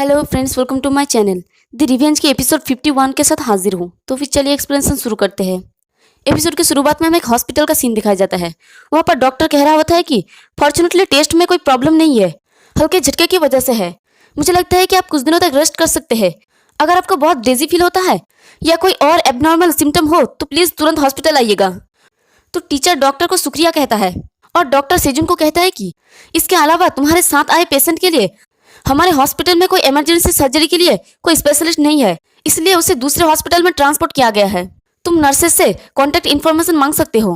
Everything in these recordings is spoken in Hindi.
Hello friends, welcome to my channel. The revenge के एपिसोड 51 के साथ हाजिर हूँ। तो फिर चलिए एक्सप्लेनेशन शुरू करते हैं। एपिसोड की शुरुआत में हमें एक हॉस्पिटल का सीन दिखाया जाता है। वहाँ पर डॉक्टर कह रहा होता है कि फॉर्चुनेटली टेस्ट में कोई प्रॉब्लम नहीं है, हल्के झटके की वजह से है। मुझे लगता है कि आप कुछ दिनों तक रेस्ट कर सकते हैं। अगर आपको बहुत डेजी फील होता है या कोई और एबनॉर्मल सिम्टम हो तो प्लीज़ तुरंत हॉस्पिटल आइएगा। तो टीचर डॉक्टर को शुक्रिया कहता है और डॉक्टर सेजुन को कहता है कि इसके अलावा तुम्हारे साथ आए पेशेंट के लिए हमारे हॉस्पिटल में कोई इमरजेंसी सर्जरी के लिए कोई स्पेशलिस्ट नहीं है, इसलिए उसे दूसरे हॉस्पिटल में ट्रांसपोर्ट किया गया है। तुम नर्सेस से कॉन्टेक्ट इन्फॉर्मेशन मांग सकते हो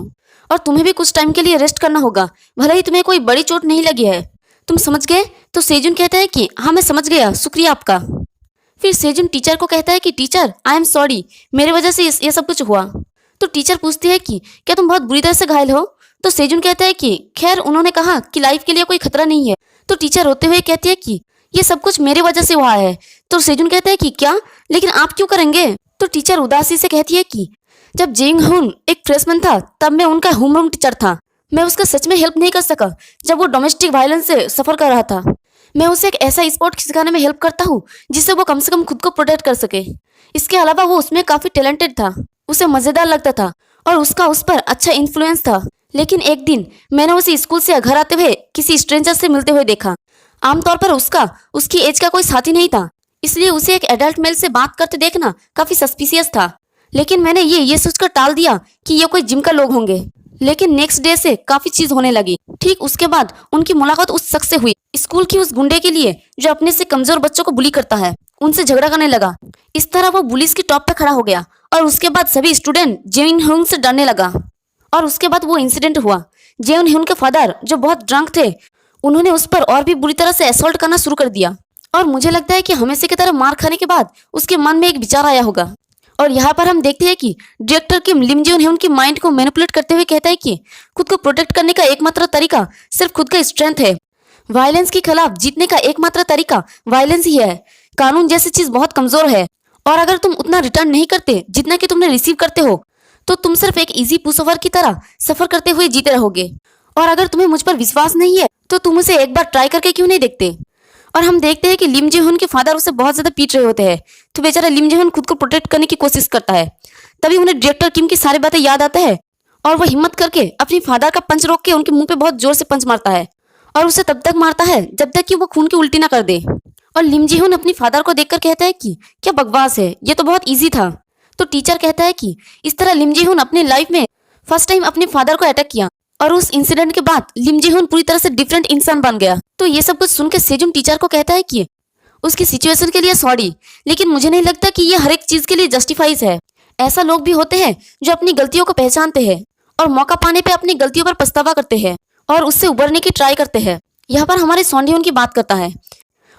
और तुम्हें भी कुछ टाइम के लिए रेस्ट करना होगा, भले ही तुम्हें कोई बड़ी चोट नहीं लगी है। तुम समझ गए? तो सेजुन कहता है कि हाँ मैं समझ गया, शुक्रिया आपका। फिर सेजुन टीचर को कहता है कि टीचर आई एम सॉरी, मेरे वजह से ये सब कुछ हुआ। तो टीचर पूछती है कि क्या तुम बहुत बुरी तरह से घायल हो? तो सेजुन कहता है कि खैर उन्होंने कहा कि लाइफ के लिए कोई खतरा नहीं है। तो टीचर रोते हुए कहती है कि ये सब कुछ मेरे वजह से हुआ है। तो सेजुन कहता है कि क्या, लेकिन आप क्यों करेंगे? तो टीचर उदासी से कहती है कि जब जेंग हुन एक फ्रेशमैन था तब मैं उनका होमरूम टीचर था। मैं उसका सच में हेल्प नहीं कर सका जब वो डोमेस्टिक वायलेंस से सफर कर रहा था। मैं उसे एक ऐसा स्पोर्ट सिखाने में हेल्प करता हूँ जिससे वो कम से कम खुद को प्रोटेक्ट कर सके। इसके अलावा वो उसमें काफी टैलेंटेड था, उसे मजेदार लगता था और उसका उस पर अच्छा इन्फ्लुएंस था। लेकिन एक दिन मैंने उसे स्कूल से घर आते हुए किसी स्ट्रेंजर से मिलते हुए देखा। आमतौर पर उसकी एज का कोई साथी नहीं था, इसलिए उसे एक एडल्ट मेल से बात करते देखना काफी सस्पिशियस था। लेकिन मैंने ये सोचकर टाल दिया कि ये कोई जिम का लोग होंगे। लेकिन नेक्स्ट डे से काफी चीज होने लगी। ठीक उसके बाद उनकी मुलाकात उस शख्स से हुई, स्कूल की उस गुंडे के लिए जो अपने से कमजोर बच्चों को बुली करता है। उनसे झगड़ा करने लगा। इस तरह वो पुलिस की टॉप पे खड़ा हो गया और उसके बाद सभी स्टूडेंट जेइन हुन से डरने लगा। और उसके बाद वो इंसिडेंट हुआ। जेइन हुन के फादर जो बहुत ड्रंक थे, उन्होंने उस पर और भी बुरी तरह से असॉल्ट करना शुरू कर दिया। और मुझे लगता है कि हमेशा की तरह मार खाने के बाद उसके मन में एक विचार आया होगा। और यहाँ पर हम देखते हैं कि डायरेक्टर किम लिम जियोन है उनकी माइंड को मैनिपुलेट करते हुए कहता है कि खुद को प्रोटेक्ट करने का एकमात्र तरीका सिर्फ खुद का स्ट्रेंथ है। वायलेंस के खिलाफ जीतने का एकमात्र तरीका वायलेंस ही है। कानून जैसी चीज बहुत कमजोर है और अगर तुम उतना रिटर्न नहीं करते जितना कि तुमने रिसीव करते हो तो तुम सिर्फ एक इजी पुशओवर की तरह सफर करते हुए जीते रहोगे। और अगर तुम्हें मुझ पर विश्वास नहीं है तो तुम उसे एक बार ट्राई करके क्यों नहीं देखते? और हम देखते हैं कि लिम जी हुन के फादर उसे बहुत ज्यादा पीट रहे होते हैं, तो बेचारा लिम जी हुन खुद को प्रोटेक्ट करने की कोशिश करता है। तभी उन्हें डायरेक्टर किम की सारी बातें याद आता है और वो हिम्मत करके अपनी फादर का पंच रोक के उनके मुंह पे बहुत जोर से पंच मारता है और उसे तब तक मारता है जब तक कि वो खून की उल्टी ना कर दे। और लिम जी हुन अपनी फादर को देखकर कहता है कि क्या बकवास है, ये तो बहुत ईजी था। तो टीचर कहता है कि इस तरह लिम जी हुन अपनी लाइफ में फर्स्ट टाइम अपने फादर को अटैक किया और उस इंसिडेंट के बाद लिम जी हुन पूरी तरह से डिफरेंट इंसान बन गया। तो ये सब कुछ सुन के सेजुन टीचर को कहता है कि उसकी सिचुएशन के लिए सॉरी, लेकिन मुझे नहीं लगता कि ये हर एक चीज के लिए जस्टिफाइज है। ऐसा लोग भी होते हैं जो अपनी गलतियों को पहचानते हैं और मौका पाने पे अपनी गलतियों पर पछतावा करते हैं और उससे उबरने की ट्राई करते हैं। यहाँ पर हमारे सॉन्डी उनकी बात करता है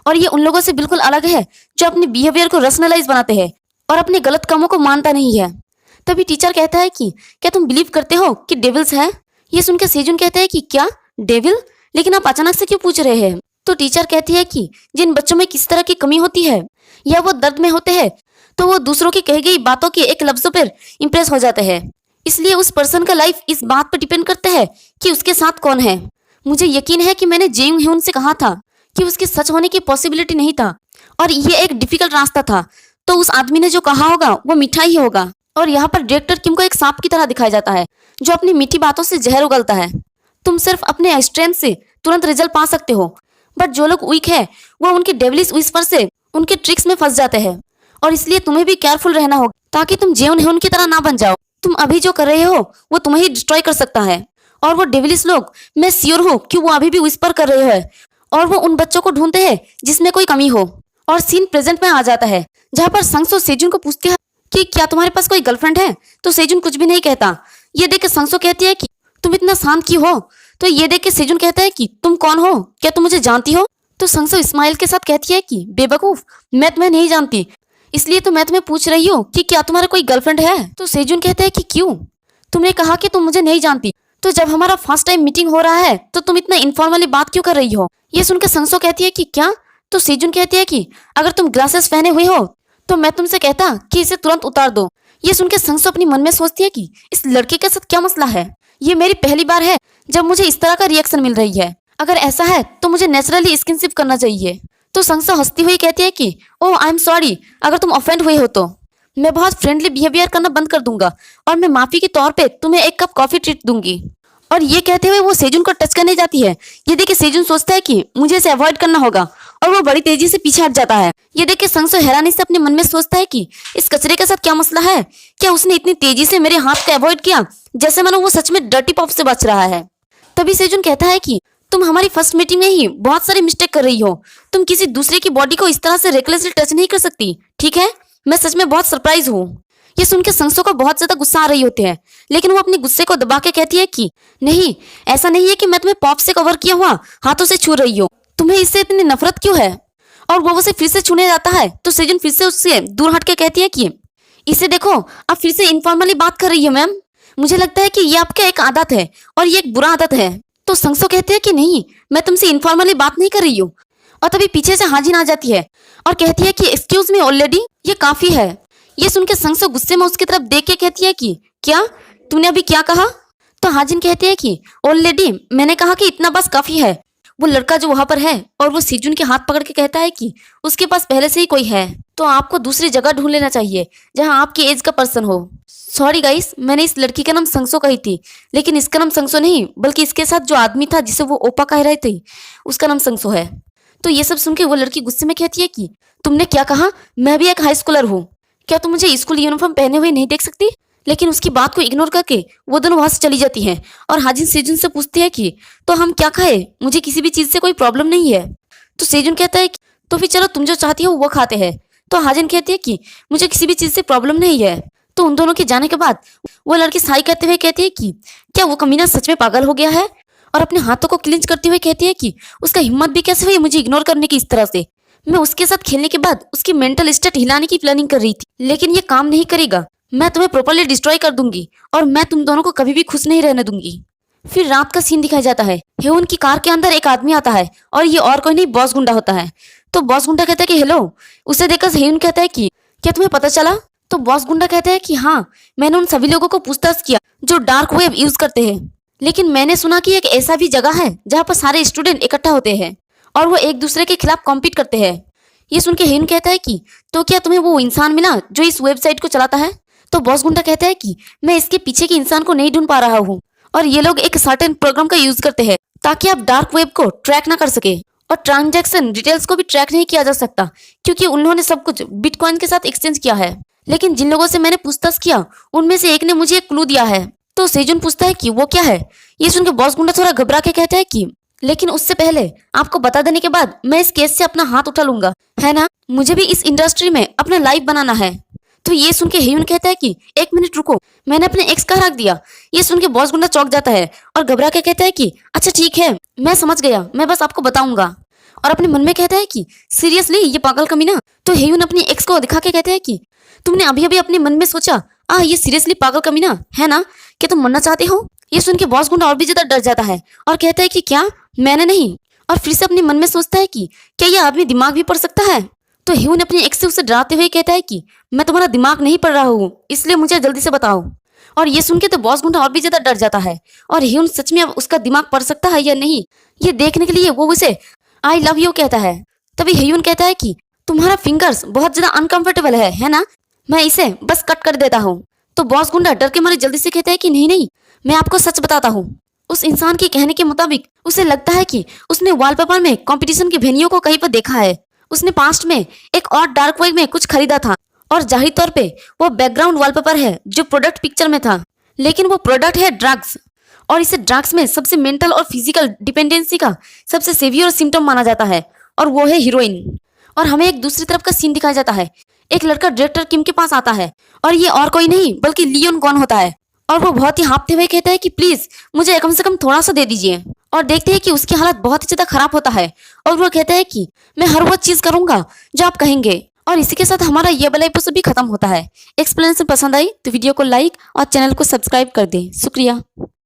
और ये उन लोगों से बिल्कुल अलग है जो अपने बिहेवियर को रैशनलाइज बनाते हैं और अपने गलत कामों को मानता नहीं है। तभी टीचर कहता है कि क्या तुम बिलीव करते हो कि डेविल्स है? ये सुनकर सेजुन कहता है कि क्या डेविल, लेकिन आप अचानक से क्यों पूछ रहे हैं? तो टीचर कहती है कि जिन बच्चों में किस तरह की कमी होती है या वो दर्द में होते हैं तो वो दूसरों की कही गई बातों के एक लफ्जों पर इंप्रेस हो जाते हैं। इसलिए उस पर्सन का लाइफ इस बात पर डिपेंड करता है कि उसके साथ कौन है। मुझे यकीन है कि मैंने जेंग ह्यून से कहा था कि उसके सच होने की पॉसिबिलिटी नहीं था और ये एक डिफिकल्ट रास्ता था, तो उस आदमी ने जो कहा होगा वो मीठा ही होगा। और यहाँ पर डायरेक्टर किम को एक सांप की तरह दिखाया जाता है जो अपनी मीठी बातों से जहर उगलता है। तुम सिर्फ अपने स्ट्रेंथ से तुरंत रिजल्ट पा सकते हो, बट जो लोग वीक है वो उनके डेविलिश विस्पर से उनके ट्रिक्स में फंस जाते हैं। और इसलिए तुम्हें भी केयरफुल रहना होगा ताकि तुम जेवन है उनकी तरह ना बन जाओ। तुम अभी जो कर रहे हो वो तुम्हें ही डिस्ट्रॉय कर सकता है। और वो डेविलिश लोग, मैं श्योर हूँ कि वो अभी भी विस्पर कर रहे हैं और वो उन बच्चों को ढूंढते हैं जिसमें कोई कमी हो। और सीन प्रेजेंट में आ जाता है जहाँ पर संगसो सेजुन को पूछती है कि क्या तुम्हारे पास कोई गर्लफ्रेंड है? तो सेजुन कुछ भी नहीं कहता। ये देख के संगसो कहती है कि तुम इतना शांत क्यों हो? तो ये देख के सेजुन कहता है कि तुम कौन हो, क्या तुम मुझे जानती हो? तो संगसो स्माइल के साथ कहती है कि बेवकूफ, मैं तुम्हें नहीं जानती, इसलिए तो मैं तुम्हें पूछ रही हूँ कि क्या तुम्हारा कोई गर्लफ्रेंड है? तो सेजुन कहता है कि क्यों, तुमने कहा कि तुम मुझे नहीं जानती, तो जब हमारा फर्स्ट टाइम मीटिंग हो रहा है तो तुम इतना इनफॉर्मली बात क्यों कर रही हो? ये सुनकर संगसो कहती है कि क्या? तो सेजुन कहती है कि अगर तुम ग्लासेस पहने हुए हो तो मैं तुमसे कहता कि इसे तुरंत उतार दो। ये सुनकर संगसो अपनी मन में सोचती है कि इस लड़के के साथ क्या मसला है? ये मेरी पहली बार है जब मुझे इस तरह का रिएक्शन मिल रही है। अगर ऐसा है तो मुझे नेचुरली स्किनशिप करना चाहिए। तो संसा हंसती हुई कहती है कि ओह आई एम सॉरी, अगर तुम ऑफेंड हुए हो तो मैं बहुत फ्रेंडली बिहेवियर करना बंद कर दूंगा और मैं माफी के तौर पे तुम्हें एक कप कॉफी ट्रीट दूंगी। और ये कहते हुए वो सेजुन को टच करने जाती है। ये देख के सेजुन सोचता है कि मुझे इसे अवॉइड करना होगा और वो बड़ी तेजी से पीछे हट जाता है। ये देख के संगसो हैरानी से अपने मन में सोचता है कि इस कचरे के साथ क्या मसला है, क्या उसने इतनी तेजी से मेरे हाथ को अवॉइड किया जैसे मानो वो सच में डर्टी पॉप से बच रहा है। तभी सेजुन कहता है कि तुम हमारी फर्स्ट मीटिंग में ही बहुत सारी मिस्टेक कर रही हो। तुम किसी दूसरे की बॉडी को इस तरह से रेकलेसली टच नहीं कर सकती, ठीक है? मैं सच में बहुत सरप्राइज हूँ। ये सुन के संगसो को बहुत ज्यादा गुस्सा आ रही होती है, लेकिन वो अपने गुस्से को दबा के कहती है कि नहीं, ऐसा नहीं है कि मैं तुम्हें पॉप से कवर किया हुआ हाथों से छू रही हूँ। तुम्हें इससे इतनी नफरत क्यों है? और वो उसे फिर से छूने जाता है तो सेजुन फिर से उससे दूर हट के कहती है कि इसे देखो, आप फिर से इनफॉर्मली बात कर रही हो मैम। मुझे लगता है कि ये आपका एक आदत है और ये एक बुरा आदत है। तो संगसो कहते हैं कि नहीं, मैं तुमसे इनफॉर्मली बात नहीं कर रही हूँ। और तभी पीछे से हाजिन आ जाती है और कहती है कि एक्सक्यूज मी ऑलरेडी, ये काफी है। ये सुन के संगसो गुस्से में उसकी तरफ देख के कहती है कि क्या तूने अभी क्या कहा? तो हाजिन कहती है कि ऑलरेडी मैंने कहा कि इतना बस काफी है। वो लड़का जो वहां पर है और वो सेजुन के हाथ पकड़ के कहता है कि उसके पास पहले से ही कोई है, तो आपको दूसरी जगह ढूंढ लेना चाहिए जहां आपकी एज का पर्सन हो। सॉरी गाइस, मैंने इस लड़की का नाम संगसो कही थी, लेकिन इसका नाम संगसो नहीं, बल्कि इसके साथ जो आदमी था जिसे वो ओपा कह रहे थे उसका नाम संगसो है। तो ये सब सुन के वो लड़की गुस्से में कहती है कि तुमने क्या कहा? मैं भी एक हाई स्कूलर हूँ, क्या तुम मुझे स्कूल यूनिफॉर्म पहने हुए नहीं देख सकती? लेकिन उसकी बात को इग्नोर करके वो दोनों वहां से चली जाती हैं और हाजिन सेजुन से पूछती है कि तो हम क्या खाए? मुझे किसी भी चीज से कोई प्रॉब्लम नहीं है। तो सेजुन कहता है कि तो फिर चलो तुम जो चाहती हो वो खाते हैं। तो हाजिन कहती है कि मुझे किसी भी चीज से प्रॉब्लम नहीं है। तो उन दोनों के जाने के बाद वो लड़की साई करते हुए कहती है कि क्या वो कमीना सच में पागल हो गया है? और अपने हाथों को क्लिंच करते हुए कहती है कि उसका हिम्मत भी कैसे हुई मुझे इग्नोर करने की इस तरह से। मैं उसके साथ खेलने के बाद उसकी मेंटल स्टेट हिलाने की प्लानिंग कर रही थी, लेकिन ये काम नहीं करेगा। मैं तुम्हें प्रॉपर्ली डिस्ट्रॉय कर दूंगी और मैं तुम दोनों को कभी भी खुश नहीं रहने दूंगी। फिर रात का सीन दिखाया जाता है। हेउन की कार के अंदर एक आदमी आता है और ये और कोई नहीं बॉस गुंडा होता है। तो बॉस गुंडा कहता है कि हेलो। उसे देखकर हेउन कहता है कि क्या तुम्हें पता चला? तो बॉस गुंडा कहता है कि हाँ, मैंने उन सभी लोगों को पूछताछ किया जो डार्क वेब यूज करते हैं, लेकिन मैंने सुना कि एक ऐसा भी जगह है जहाँ पर सारे स्टूडेंट इकट्ठा होते हैं और वो एक दूसरे के खिलाफ कॉम्पीट करते हैं। ये सुन के हेउन कहता है कि तो क्या तुम्हें वो इंसान मिला जो इस वेबसाइट को चलाता है? तो बॉस गुंडा कहता है कि मैं इसके पीछे के इंसान को नहीं ढूंढ पा रहा हूँ और ये लोग एक सर्टेन प्रोग्राम का यूज करते हैं ताकि आप डार्क वेब को ट्रैक ना कर सके और ट्रांजैक्शन डिटेल्स को भी ट्रैक नहीं किया जा सकता, क्योंकि उन्होंने सब कुछ बिटकॉइन के साथ एक्सचेंज किया है। लेकिन जिन लोगों से मैंने पूछताछ किया उनमें से एक ने मुझे एक क्लू दिया है। तो सेजुन पूछता है कि वो क्या है? ये सुनकर बॉस गुंडा थोड़ा घबरा के कहता है कि लेकिन उससे पहले आपको बता देने के बाद मैं इस केस से अपना हाथ उठा लूंगा, है ना? मुझे भी इस इंडस्ट्री में अपना लाइफ बनाना है। तो ये सुन के हेयुन कहता है कि एक मिनट रुको, मैंने अपने एक्स का रख दिया। ये सुन के बॉस गुंडा चौंक जाता है और घबरा के कहता है कि अच्छा ठीक है, मैं समझ गया, मैं बस आपको बताऊंगा। और अपने मन में कहता है कि सीरियसली ये पागल कमीना। तो हेयुन अपनी एक्स को दिखा के कहता है कि तुमने अभी अभी अपने मन में सोचा ये सीरियसली पागल कमीना है ना? क्या तुम मरना चाहते हो? ये सुन के बॉस गुंडा और भी ज्यादा डर जाता है और कहता है कि क्या? मैंने नहीं। और फिर से अपने मन में सोचता है कि क्या यह आदमी दिमाग भी पढ़ सकता है? तो हेयुन अपनी एक्स से उसे डराते हुए कहता है कि मैं तुम्हारा दिमाग नहीं पढ़ रहा हूँ, इसलिए मुझे जल्दी से बताओ। और ये सुन के तो बॉस गुंडा और भी ज्यादा डर जाता है और हेयुन सच में अब उसका दिमाग पढ़ सकता है या नहीं ये देखने के लिए वो उसे आई लव यू कहता है। तभी हेयुन कहता है कि तुम्हारा फिंगर्स बहुत ज्यादा अनकंफर्टेबल है ना? मैं इसे बस कट कर देता हूँ। तो बॉस गुंडा डर के मारे जल्दी से कहता है कि नहीं नहीं, मैं आपको सच बताता हूँ। उस इंसान के कहने के मुताबिक उसे लगता है कि उसने वॉलपेपर में कंपटीशन के वेन्यू को कहीं पर देखा है। उसने पास्ट में एक और डार्क वेब में कुछ खरीदा था और जाहिर तौर पे वो बैकग्राउंड वॉलपेपर है जो प्रोडक्ट पिक्चर में था, लेकिन वो प्रोडक्ट है ड्रग्स। और इसे ड्रग्स में सबसे मेंटल और फिजिकल डिपेंडेंसी का सबसे सेवियर सिम्टम माना जाता है और वो है हीरोइन। और हमें एक दूसरी तरफ का सीन दिखाया जाता है। एक लड़का डायरेक्टर किम के पास आता है और ये और कोई नहीं बल्कि लियोन गॉन होता है और वो बहुत ही हाँफते हुए कहता है कि प्लीज मुझे कम से कम थोड़ा सा दे दीजिए। और देखते हैं कि उसकी हालत बहुत ही ज्यादा खराब होता है और वो कहता है कि मैं हर वो चीज करूंगा जो आप कहेंगे। और इसी के साथ हमारा ये वाला एपिसोड भी खत्म होता है। एक्सप्लेनेशन पसंद आई तो वीडियो को लाइक और चैनल को सब्सक्राइब कर दें। शुक्रिया।